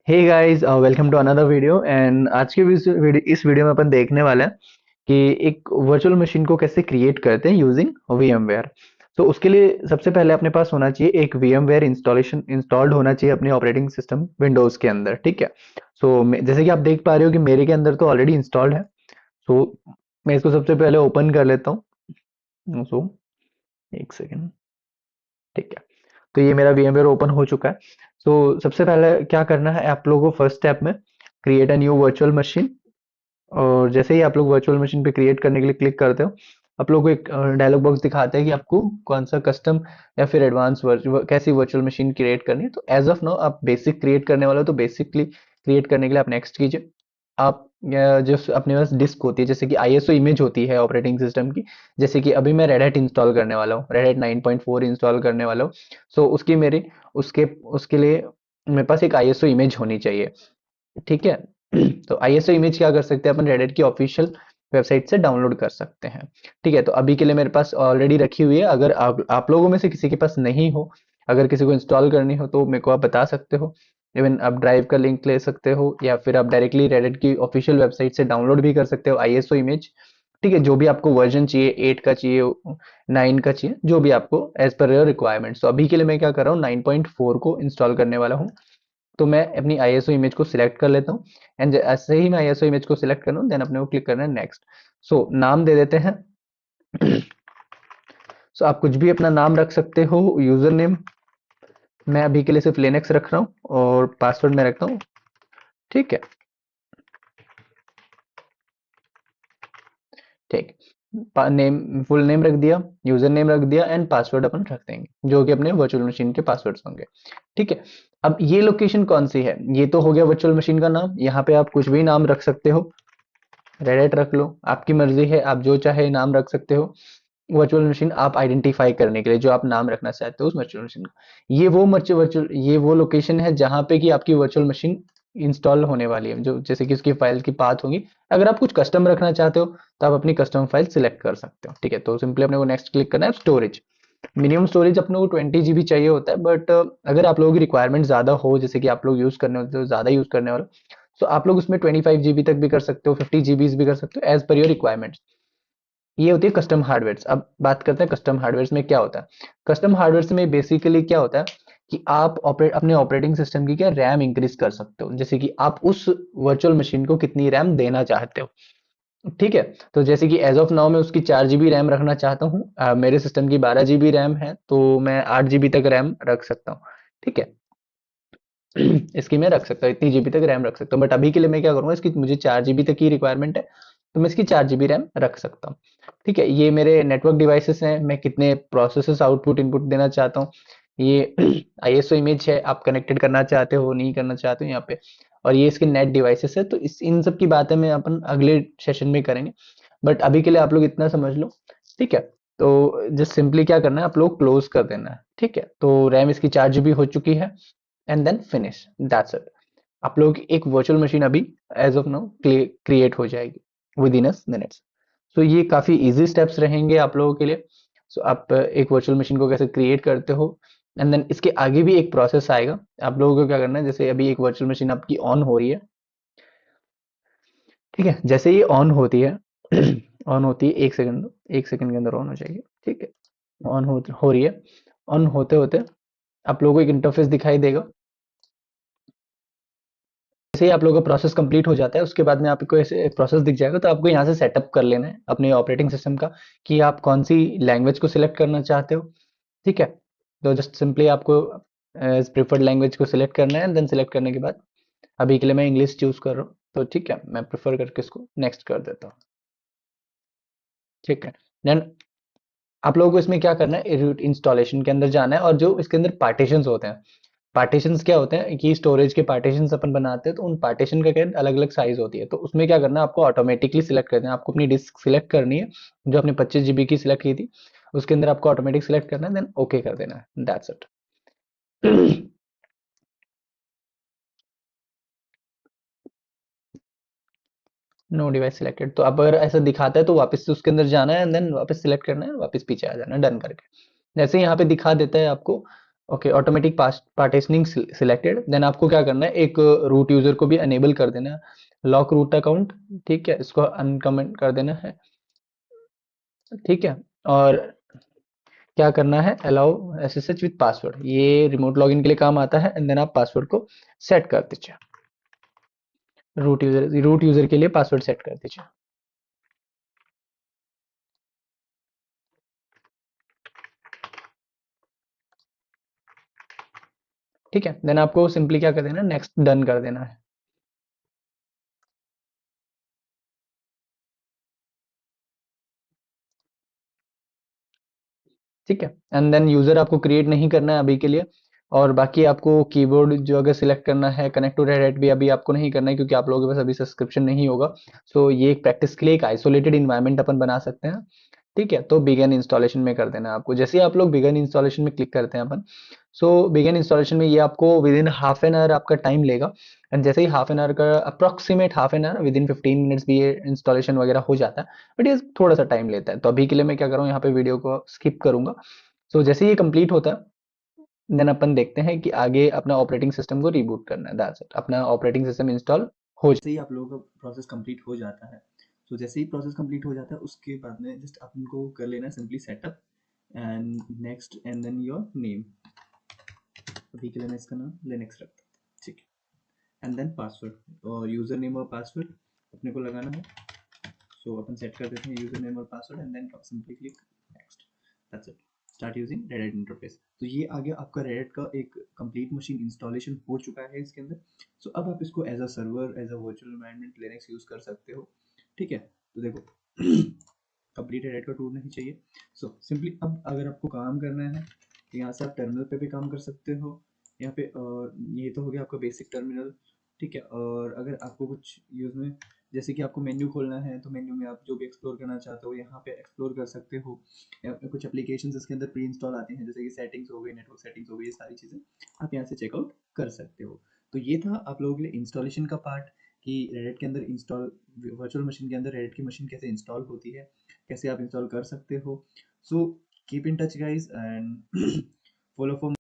Hey guys, welcome to another video. And आज के इस वीडियो में अपन देखने वाले हैं कि एक वर्चुअल मशीन को कैसे क्रिएट करते हैं यूजिंग VMware। तो उसके लिए सबसे पहले अपने पास होना चाहिए एक VMware इंस्टॉलेशन इंस्टॉल्ड होना चाहिए अपने ऑपरेटिंग सिस्टम विंडोज के अंदर। ठीक है। जैसे कि आप देख पा रहे हो कि मेरे के अंदर तो ऑलरेडी इंस्टॉल्ड है। सो मैं इसको सबसे पहले ओपन कर लेता हूँ। एक सेकेंड। ठीक है। तो ये मेरा VMware ओपन हो चुका है। सबसे पहले क्या करना है आप लोगों को, फर्स्ट स्टेप में create a new virtual machine. और जैसे ही आप लोग वर्चुअल मशीन पे क्रिएट करने के लिए क्लिक करते हो, आप लोग को एक डायलॉग बॉक्स दिखाता है कि आपको कौन सा कस्टम या फिर एडवांस कैसी वर्चुअल मशीन क्रिएट करनी है। तो एज ऑफ नाउ आप बेसिक क्रिएट करने वाले हो, तो बेसिकली क्रिएट करने के लिए आप नेक्स्ट कीजिए। आप जो अपने पास डिस्क होती है, जैसे कि ISO इमेज होती है ऑपरेटिंग सिस्टम की। जैसे कि अभी मैं रेड हैट इंस्टॉल करने वाला हूँ, रेड हैट 9.4 इंस्टॉल करने वाला हूँ। सो उसकी मेरी उसके उसके लिए मेरे पास एक ISO इमेज होनी चाहिए। ठीक है। तो ISO इमेज क्या कर सकते हैं अपन, रेडिट की ऑफिशियल वेबसाइट से डाउनलोड कर सकते हैं। ठीक है। तो अभी के लिए मेरे पास ऑलरेडी रखी हुई है। अगर आप लोगों में से किसी के पास नहीं हो, अगर किसी को इंस्टॉल करनी हो, तो मेरे को आप बता सकते हो। इवन आप ड्राइव का लिंक ले सकते हो, या फिर आप डायरेक्टली रेडिट की ऑफिशियल वेबसाइट से डाउनलोड भी कर सकते हो ISO इमेज। ठीक है। जो भी आपको वर्जन चाहिए, 8 का चाहिए, 9 का चाहिए, जो भी आपको एज पर योर रिक्वायरमेंट। तो अभी के लिए मैं क्या कर रहा हूँ, 9.4 को इंस्टॉल करने वाला हूँ। तो मैं अपनी ISO इमेज को सिलेक्ट कर लेता हूँ। एंड ऐसे ही मैं ISO इमेज को सिलेक्ट कर लूँ, देन अपने को क्लिक करना है नेक्स्ट। नाम दे देते हैं। आप कुछ भी अपना नाम रख सकते हो, यूजर नेम। मैं अभी के लिए सिर्फ लिनक्स रख रहा हूँ, और पासवर्ड मैं रखता हूँ। ठीक है। ठीक। नेम, फुल नेम रख दिया, यूजर नेम रख दिया, एंड पासवर्ड अपन रख देंगे जो कि अपने वर्चुअल मशीन के पासवर्ड्स होंगे। ठीक है। अब ये लोकेशन कौन सी है, ये तो हो गया वर्चुअल मशीन का नाम। यहाँ पे आप कुछ भी नाम रख सकते हो, रेडिट रख लो, आपकी मर्जी है, आप जो चाहे नाम रख सकते हो। वर्चुअल मशीन आप आइडेंटिफाई करने के लिए जो आप नाम रखना चाहते हो उस वर्चुअल मशीन का, ये वो लोकेशन है जहां पे कि आपकी वर्चुअल मशीन इंस्टॉल होने वाली है, जो जैसे कि उसकी फाइल की पाथ होगी। अगर आप कुछ कस्टम रखना चाहते हो, तो आप अपनी कस्टम फाइल सिलेक्ट कर सकते हो। ठीक है। तो सिंपली अपने को नेक्स्ट क्लिक करना है। स्टोरेज, मिनिमम स्टोरेज अपने को 20 GB चाहिए होता है, बट अगर आप लोगों की रिक्वायरमेंट ज्यादा हो, जैसे कि आप लोग यूज करने होते हो, ज्यादा यूज करने वाले, तो आप लोग उसमें 25 GB तक भी कर सकते हो, 50 GB भी कर सकते हो, एज पर योर रिक्वायरमेंट्स। ये होती है कस्टम हार्डवेयर। अब बात करते हैं कस्टम हार्डवेयर में क्या होता है। कस्टम हार्डवेयर में बेसिकली क्या होता है कि आप अपने ऑपरेटिंग सिस्टम की क्या रैम इंक्रीज कर सकते हो, जैसे कि आप उस वर्चुअल मशीन को कितनी रैम देना चाहते हो। ठीक है। तो जैसे कि एज ऑफ नाउ मैं उसकी 4 GB रैम रखना चाहता हूँ। मेरे सिस्टम की 12 GB रैम है, तो मैं 8 GB तक रैम रख सकता हूँ। ठीक है। इसकी मैं रख सकता हूँ, इतनी जीबी तक रैम रख सकता हूँ, बट अभी के लिए मैं क्या करूंगा, इसकी मुझे 4 GB तक की रिक्वायरमेंट है, तो मैं इसकी 4 GB रैम रख सकता हूँ। ठीक है। ये मेरे नेटवर्क डिवाइसेस हैं, मैं कितने प्रोसेसेस आउटपुट इनपुट देना चाहता हूँ। ये ISO इमेज है, आप कनेक्टेड करना चाहते हो नहीं करना चाहते हो यहाँ पे। और ये इसके नेट डिवाइसेस है, तो इन सब की बातें मैं अपन अगले सेशन में करेंगे, बट अभी के लिए आप लोग इतना समझ लो। ठीक है। तो जस्ट सिंपली क्या करना है, आप लोग क्लोज कर देना है। ठीक है। तो रैम इसकी 4 GB हो चुकी है, and then finish, that's it. आप लोग की एक वर्चुअल मशीन अभी एज ऑफ नाउ क्रिएट हो जाएगी विद इन मिनट्स। ये काफी इजी स्टेप्स रहेंगे आप लोगों के लिए। आप एक वर्चुअल मशीन को कैसे क्रिएट करते हो, एंड देन इसके आगे भी एक प्रोसेस आएगा। आप लोगों को क्या करना है, जैसे अभी एक वर्चुअल मशीन आपकी ऑन हो रही है। ठीक है। जैसे ये ऑन होती है, ऑन होती है, एक सेकंड, 1 सेकंड के अंदर ऑन हो जाएगी। ठीक है। ऑन हो रही है। ऑन होते होते आप लोगों को एक इंटरफेस दिखाई देगा। जैसे ही आप लोगों का प्रोसेस कंप्लीट हो जाता है, उसके बाद में आपको ऐसे एक प्रोसेस दिख जाएगा, तो आपको यहाँ से सेटअप कर लेना है अपने ऑपरेटिंग सिस्टम का, कि आप कौन सी लैंग्वेज को सिलेक्ट करना चाहते हो। ठीक है। तो जस्ट सिंपली आपको एज प्रिफर्ड लैंग्वेज को सिलेक्ट करना है, देन सिलेक्ट करने के बाद अभी के लिए मैं इंग्लिश चूज कर रहा हूँ, तो ठीक है, मैं प्रेफर करके इसको नेक्स्ट कर देता हूँ। ठीक है। देन आप लोगों को इसमें क्या करना है, इंस्टॉलेशन के अंदर जाना है, और जो इसके अंदर पार्टीशंस होते हैं, पार्टीशंस क्या होते हैं कि स्टोरेज के पार्टीशंस अपन बनाते हैं, तो उन पार्टीशन का क्या अलग अलग साइज होती है। तो उसमें क्या करना है, आपको ऑटोमेटिकली सिलेक्ट करना है, आपको अपनी डिस्क सिलेक्ट करनी है जो आपने 25 GB की सिलेक्ट की थी, उसके अंदर आपको ऑटोमेटिक सिलेक्ट करना है, देन ओके कर देना है, that's it. No device selected. तो अब अगर ऐसा दिखाता है, तो वापस से उसके अंदर जाना है, देन वापस सिलेक्ट करना है, वापस पीछे आ जाना है, डन करके। जैसे यहाँ पे दिखा देता है आपको okay, automatic partitioning selected. Then आपको क्या करना है, एक रूट यूजर को भी अनेबल कर देना है, लॉक रूट अकाउंट। ठीक है, इसको अनकमेंट कर देना है। ठीक है, और क्या करना है, अलाउ एसएसएच विद पासवर्ड, ये रिमोट लॉगिन के लिए काम आता है। एंड देन आप पासवर्ड को सेट कर दीजिए, रूट यूजर के लिए पासवर्ड सेट कर दीजिए। ठीक है, देन आपको सिंपली क्या कर देना है, नेक्स्ट डन कर देना है। ठीक है, एंड देन यूजर आपको क्रिएट नहीं करना है अभी के लिए। और बाकी आपको कीबोर्ड जो अगर सिलेक्ट करना है, कनेक्ट टू रेड हैट भी अभी आपको नहीं करना है, क्योंकि आप लोगों के पास अभी सब्सक्रिप्शन नहीं होगा। सो ये एक प्रैक्टिस के लिए एक आइसोलेटेड इन्वायरमेंट अपन बना सकते हैं। ठीक है, तो बिगिन इंस्टॉलेशन में कर देना है आपको। जैसे ही आप लोग बिगिन इंस्टॉलेशन में क्लिक करते हैं अपन, सो बिगिन इंस्टॉलेशन में ये आपको with in half an hour आपका टाइम लेगा। एंड जैसे ही हाफ एन आवर का approximate half an hour, with in 15 minutes भी ये इंस्टॉलेशन वगैरह हो जाता है। बट ये थोड़ा सा टाइम लेता है, तो अभी के लिए मैं क्या करूँ, यहाँ पे वीडियो को स्किप करूंगा। सो जैसे ये कंप्लीट होता है, देन अपन देखते हैं कि आगे अपना ऑपरेटिंग सिस्टम को रिबूट करना है। दैट्स इट, अपना ऑपरेटिंग सिस्टम इंस्टॉल हो जैसे ही आप लोगों का प्रोसेस कंप्लीट हो जाता है, तो जैसे ही प्रोसेस कंप्लीट हो जाता है उसके बाद में जस्ट अपन को कर लेना है simply setup and next and then your name. अभी के लिए मैं इसका नाम लिनक्स रखता हूँ, ठीक है। एंड देन पासवर्ड और यूज़र नेम और पासवर्ड अपने को लगाना है। सो अपन सेट कर देते हैं यूज़र नेम और password and then simply click next. That's it, start using Reddit interface. तो ये आ गया आपका रेडिट का एक कंप्लीट मशीन इंस्टॉलेशन हो चुका है इसके अंदर। सो अब आप इसको as a server, as a virtual environment Linux use कर सकते हो। ठीक है, तो देखो कंप्लीट रेडिट का टूर नहीं चाहिए। सो सिंपली अब अगर आपको काम करना है तो यहाँ से आप टर्मिनल पे भी काम कर सकते हो। यहाँ पे और ये तो हो गया आपका बेसिक टर्मिनल। ठीक है, और अगर आपको कुछ यूज़ में जैसे कि आपको मेन्यू खोलना है तो मेन्यू में आप जो भी एक्सप्लोर करना चाहते हो यहाँ पे एक्सप्लोर कर सकते हो। या कुछ एप्लीकेशंस इसके अंदर प्री इंस्टॉल आती हैं, जैसे कि सेटिंग्स हो गई, नेटवर्क सेटिंग्स हो गई, ये सारी चीज़ें आप यहाँ से चेकआउट कर सकते हो। तो ये था आप लोगों के लिए इंस्टॉलेशन का पार्ट, कि रेडिट के अंदर इंस्टॉल, वर्चुअल मशीन के अंदर रेडिट की मशीन कैसे इंस्टॉल होती है, कैसे आप इंस्टॉल कर सकते हो। So keep in touch guys and follow for